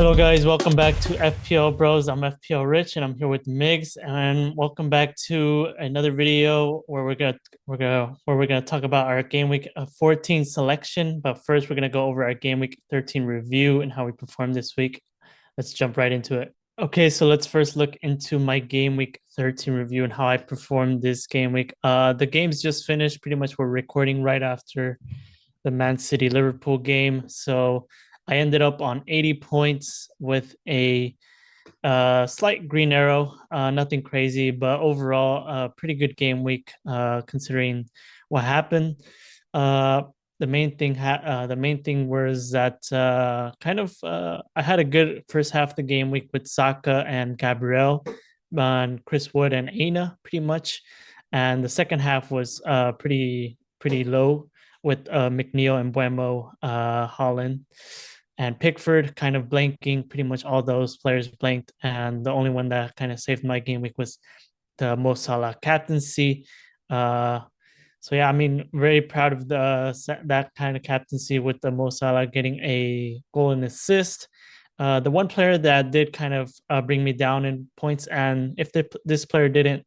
Hello guys, welcome back to FPL Bros. I'm FPL Rich and I'm here with MIGS, and welcome back to another video where we're gonna talk about our game week 14 selection. But first we're gonna go over our game week 13 review and how we performed this week. Let's jump right into it. Okay, so let's first look into my game week 13 review and how I performed this game week. The game's just finished. Pretty much we're recording right after the Man City Liverpool game. So I ended up on 80 points with a slight green arrow, nothing crazy, but overall, pretty good game week considering what happened. Uh, the main thing was that I had a good first half of the game week with Saka and Gabriel, and Chris Wood and Aina, pretty much, and the second half was pretty low with McNeil and Buemo, Haaland and Pickford kind of blanking. Pretty much all those players blanked, and the only one that kind of saved my game week was the Mo Salah captaincy. So yeah, I mean, very proud of that kind of captaincy with the Mo Salah getting a goal and assist. The one player that did kind of bring me down in points, and if this player didn't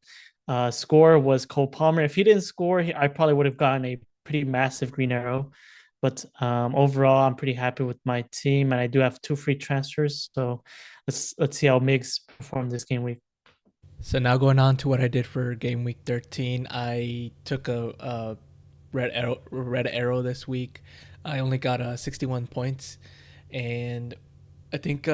score, was Cole Palmer. If he didn't score, I probably would have gotten a pretty massive green arrow. But overall, I'm pretty happy with my team, and I do have two free transfers. So let's see how MIGS performed this game week. So now going on to what I did for game week 13, I took a red arrow this week. I only got 61 points, and I think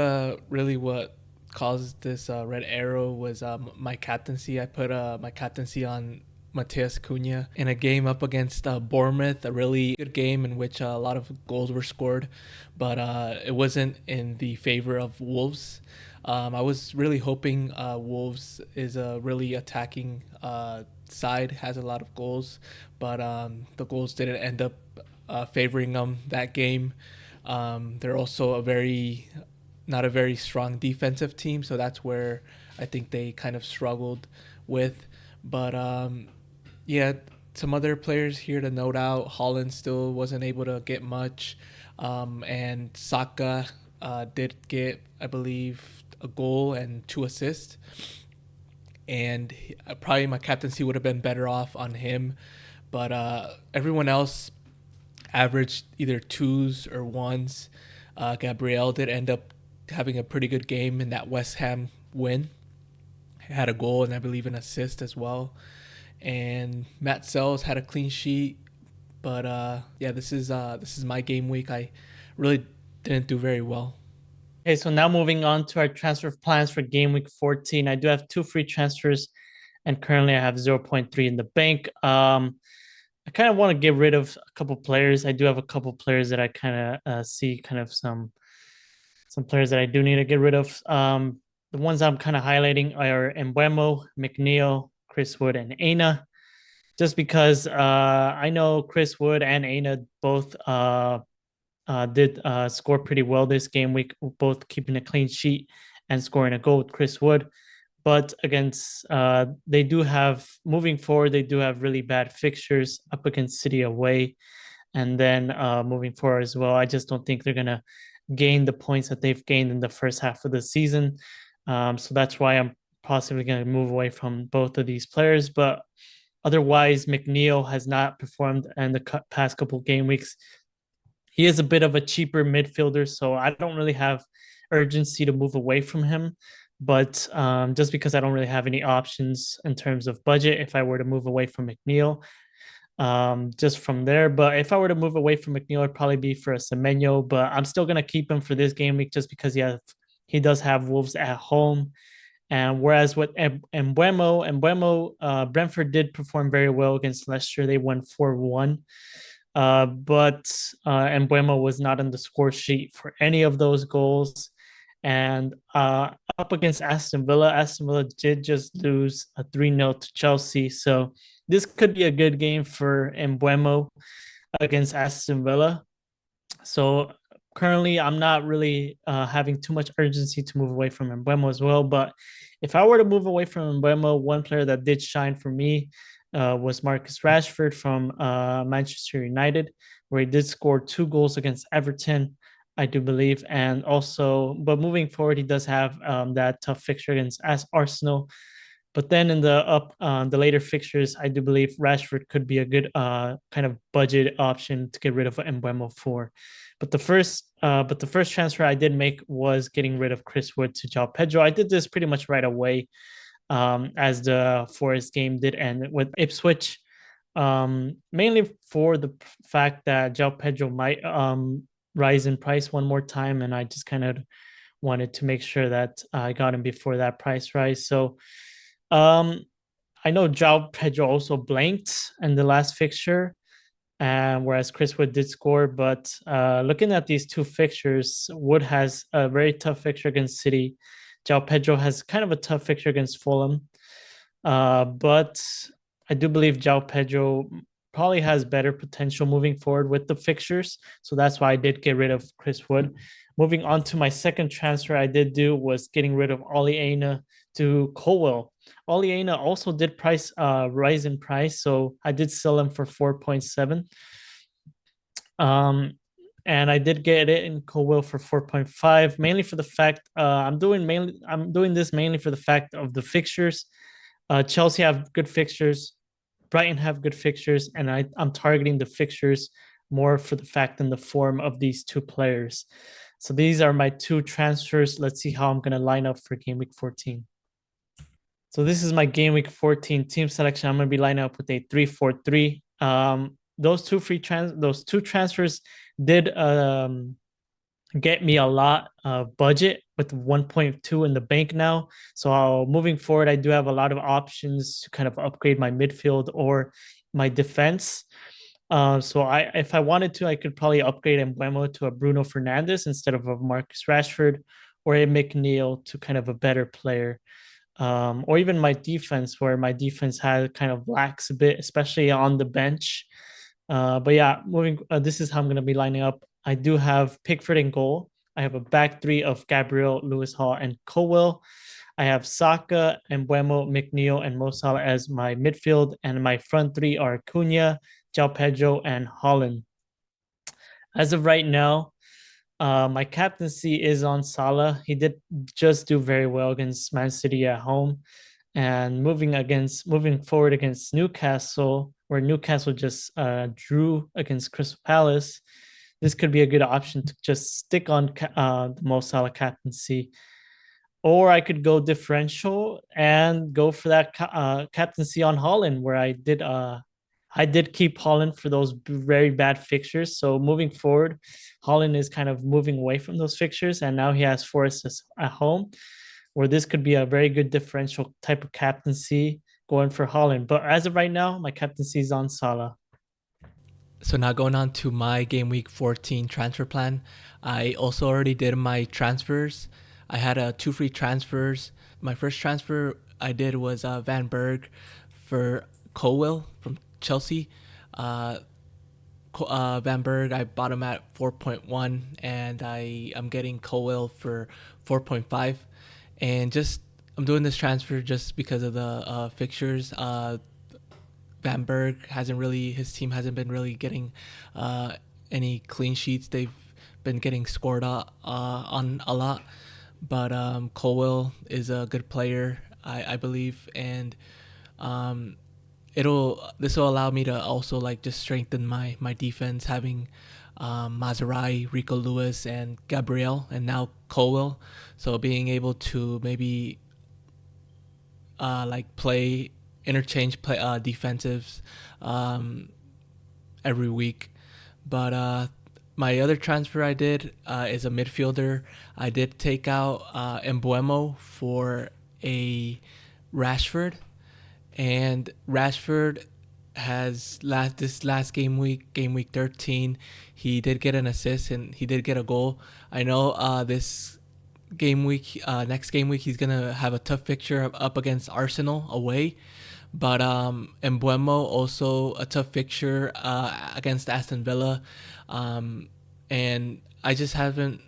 really what caused this red arrow was my captaincy. I put my captaincy on Mateus Cunha in a game up against Bournemouth, a really good game in which a lot of goals were scored, but it wasn't in the favor of Wolves. I was really hoping Wolves is a really attacking side, has a lot of goals, but the goals didn't end up favoring them that game. They're also not a very strong defensive team, so that's where I think they kind of struggled with. But yeah, some other players here to note out. Haaland still wasn't able to get much, and Saka did get, I believe, a goal and two assists. And probably my captaincy would have been better off on him, but everyone else averaged either twos or ones. Gabriel did end up having a pretty good game in that West Ham win. Had a goal and I believe an assist as well. And Matt Sells had a clean sheet, but yeah, this is my game week. I really didn't do very well. Okay, so now moving on to our transfer plans for game week 14. I do have two free transfers, and currently I have 0.3 in the bank. I kind of want to get rid of a couple players. I do have a couple players that I kind of see kind of some players that I do need to get rid of. The ones I'm kind of highlighting are Embuemo, McNeil, Chris Wood, and Aina. Just because I know Chris Wood and Aina both did score pretty well this game week, both keeping a clean sheet and scoring a goal with Chris Wood. But against they do have moving forward, they do have really bad fixtures up against City away, and then moving forward as well. I just don't think they're gonna gain the points that they've gained in the first half of the season. So that's why I'm possibly going to move away from both of these players. But otherwise, McNeil has not performed in the past couple of game weeks. He is a bit of a cheaper midfielder, so I don't really have urgency to move away from him. But just because I don't really have any options in terms of budget, if I were to move away from McNeil, just from there. But if I were to move away from McNeil, it'd probably be for a Semenyo. But I'm still gonna keep him for this game week just because he does have Wolves at home. And whereas with Embuemo, Brentford did perform very well against Leicester. They won 4-1. But Embuemo was not on the score sheet for any of those goals. And up against Aston Villa did just lose a 3-0 to Chelsea. So this could be a good game for Embuemo against Aston Villa. So currently, I'm not really having too much urgency to move away from Embuemo as well. But if I were to move away from Embuemo, one player that did shine for me was Marcus Rashford from Manchester United, where he did score two goals against Everton. I do believe. And also, but moving forward, he does have that tough fixture against Arsenal. But then in the later fixtures, I do believe Rashford could be a good kind of budget option to get rid of Mbeumo for. But the first transfer I did make was getting rid of Chris Wood to João Pedro. I did this pretty much right away, as the Forest game did end with Ipswich, mainly for the fact that João Pedro might rise in price one more time, and I just kind of wanted to make sure that I got him before that price rise. So um, I know João Pedro also blanked in the last fixture, whereas Chris Wood did score. But looking at these two fixtures, Wood has a very tough fixture against City. João Pedro has kind of a tough fixture against Fulham. But I do believe João Pedro probably has better potential moving forward with the fixtures. So that's why I did get rid of Chris Wood. Moving on to my second transfer I did do was getting rid of Ollie Aina to Colwell. Ollie Aina also did rise in price, so I did sell him for 4.7. Um, and I did get it in Colwell for 4.5, mainly for the fact I'm doing this mainly for the fact of the fixtures. Chelsea have good fixtures, Brighton have good fixtures, and I'm targeting the fixtures more for the fact and the form of these two players. So these are my two transfers. Let's see how I'm going to line up for game week 14. So this is my game week 14 team selection. I'm going to be lining up with a 3-4-3. Those two transfers did get me a lot of budget with 1.2 in the bank now. So moving forward, I do have a lot of options to kind of upgrade my midfield or my defense. If I wanted to, I could probably upgrade Mbeumo to a Bruno Fernandes instead of a Marcus Rashford, or a McNeil to kind of a better player. Or even my defense, where my defense had kind of lacks a bit, especially on the bench. But yeah, this is how I'm going to be lining up. I do have Pickford in goal. I have a back three of Gabriel, Lewis Hall, and Colwell. I have Saka, Mbeumo, McNeil, and Mo Salah as my midfield, and my front three are Cunha, João Pedro, and Haaland. As of right now, my captaincy is on Salah. He did just do very well against Man City at home, and moving forward against Newcastle, where Newcastle just drew against Crystal Palace. This could be a good option to just stick on the Mo Salah captaincy, or I could go differential and go for that captaincy on Haaland, where I did keep Haaland for those very bad fixtures. So moving forward, Haaland is kind of moving away from those fixtures, and now he has Forest at home, where this could be a very good differential type of captaincy going for Haaland. But as of right now, my captaincy is on Salah. So now going on to my game week 14 transfer plan. I also already did my transfers. I had two free transfers. My first transfer I did was Van Berg for Colwell from Chelsea. Van Berg, I bought him at 4.1, and I'm getting Colwell for 4.5. And just I'm doing this transfer just because of the fixtures. Van Berg his team hasn't been really getting any clean sheets. They've been getting scored on a lot. But Colwell is a good player, I believe, and this will allow me to also like just strengthen my defense, having Maserati, Rico Lewis, and Gabriel, and now Colwell. So being able to maybe like interchange defensives every week. But my other transfer I did is a midfielder. I did take out Mbeumo for a Rashford, and Rashford has this last game week 13, he did get an assist and he did get a goal. I know this next game week he's gonna have a tough fixture up against Arsenal away, but Mbeumo also a tough fixture against Aston Villa, and I just haven't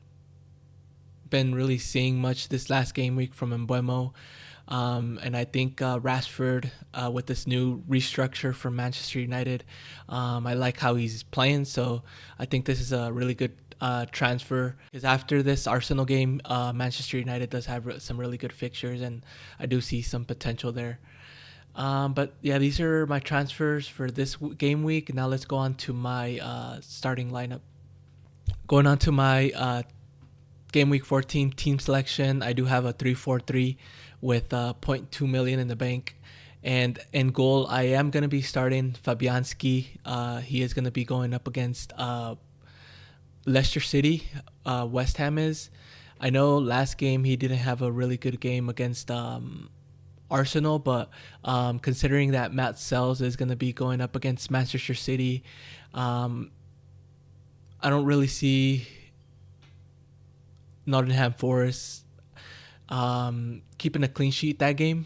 been really seeing much this last game week from Mbeumo. And I think Rashford, with this new restructure for Manchester United, I like how he's playing. So I think this is a really good transfer, because after this Arsenal game, Manchester United does have some really good fixtures, and I do see some potential there. But yeah, these are my transfers for this game week. Now let's go on to my starting lineup. Going on to my game week 14 team selection, I do have a 3-4-3 with zero point 0.2 million in the bank. And in goal, I am going to be starting Fabianski. He is going to be going up against Leicester City. West Ham is. I know last game he didn't have a really good game against Arsenal, but considering that Matt Sells is going to be going up against Manchester City, I don't really see Nottingham Forest keeping a clean sheet that game.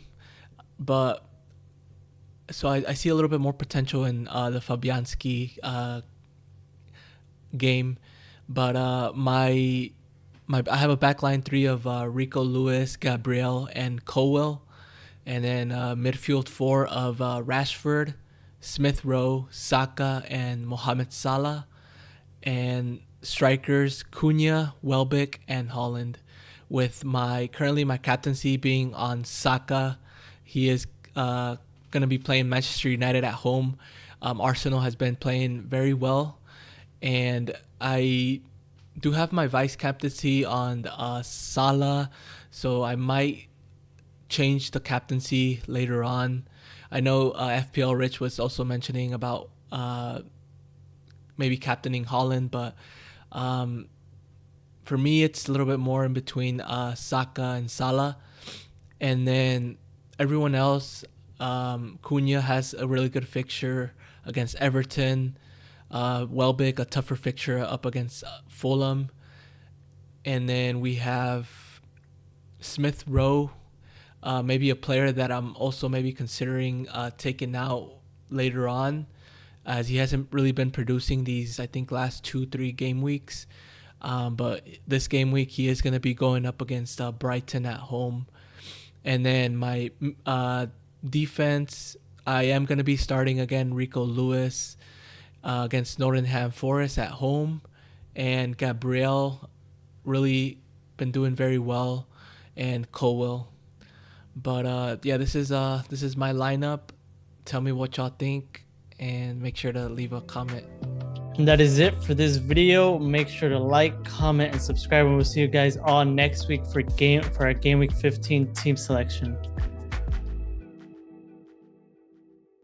But so I see a little bit more potential in the Fabianski game. But my I have a backline three of Rico Lewis, Gabriel, and Colwell, and then midfield four of Rashford, Smith Rowe, Saka, and Mohamed Salah, and strikers Cunha, Welbeck, and Haaland. With my captaincy being on Saka. He is going to be playing Manchester United at home. Arsenal has been playing very well, and I do have my vice captaincy on Salah, so I might change the captaincy later on. I know FPL Rich was also mentioning about maybe captaining Haaland, but for me, it's a little bit more in between Saka and Salah. And then everyone else, Cunha has a really good fixture against Everton. Welbeck, a tougher fixture up against Fulham. And then we have Smith Rowe, maybe a player that I'm also maybe considering taking out later on, as he hasn't really been producing these, I think, last 2-3 game weeks. But this game week, he is going to be going up against Brighton at home. And then my defense, I am going to be starting again Rico Lewis against Nottingham Forest at home. And Gabriel really been doing very well, and Colwell. But yeah, this is my lineup. Tell me what y'all think, and make sure to leave a comment. And that is it for this video. Make sure to like, comment, and subscribe. And we'll see you guys all next week for our game week 15 team selection.